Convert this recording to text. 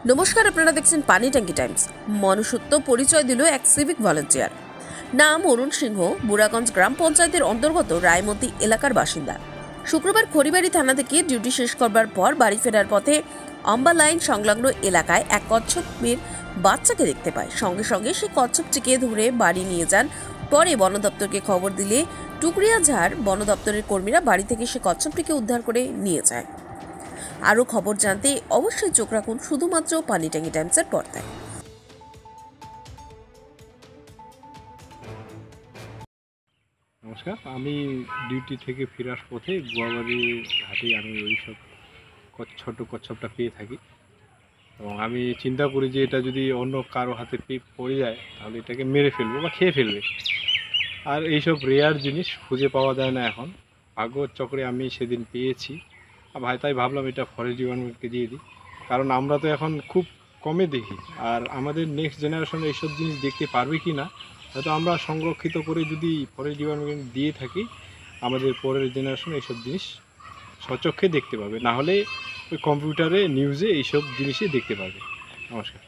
নমস্কার, আপনারা দেখছেন পানি ট্যাঙ্কি টাইমস। মনুষ্যত্ব পরিচয় দিল এক সিভিক ভলান্টিয়ার। নাম অরুণ সিংহ, বুড়াগঞ্জ গ্রাম পঞ্চায়েতের অন্তর্গত রায়মতি এলাকার বাসিন্দা। শুক্রবার খড়িবাড়ি থানা থেকে ডিউটি শেষ করবার পর বাড়ি ফেরার পথে অম্বা লাইন সংলগ্ন এলাকায় এক কচ্ছপের বাচ্চাকে দেখতে পায়। সঙ্গে সঙ্গে সে কচ্ছপটিকে ধরে বাড়ি নিয়ে যান। পরে বন দপ্তরকে খবর দিলে টুকরিয়াঝাড় বন দপ্তরের কর্মীরা বাড়ি থেকে সে কচ্ছপটিকে উদ্ধার করে নিয়ে যায়। আরও খবর জানতে অবশ্যই চোখ রাখুন শুধুমাত্র পানি ট্যাঙ্কি টাইমসের পর্দায়। নমস্কার, আমি ডিউটি থেকে ফেরার পথে গোয়াবাড়ি ঘাটে আমি ওই সব ছোট কচ্ছপটা পেয়ে থাকি এবং আমি চিন্তা করি যে এটা যদি অন্য কারো হাতে পড়ে যায় তাহলে এটাকে মেরে ফেলবো বা খেয়ে ফেলবে। আর এইসব রেয়ার জিনিস খুঁজে পাওয়া যায় না এখন। ভাগ্যর চক্রে আমি সেদিন পেয়েছি। তাই ভাবলাম এটা ফরেস্ট ডিপার্টমেন্টকে দিয়ে দিই, কারণ আমরা তো এখন খুব কমে দেখি। আর আমাদের নেক্সট জেনারেশন এইসব জিনিস দেখতে পারবে কি না, হয়তো আমরা সংরক্ষিত করে যদি ফরেস্ট ডিপার্টমেন্ট দিয়ে থাকি, আমাদের পরের জেনারেশন এইসব জিনিস স্বচক্ষে দেখতে পাবে, না হলে ওই কম্পিউটারে নিউজে এইসব জিনিসই দেখতে পাবে। নমস্কার।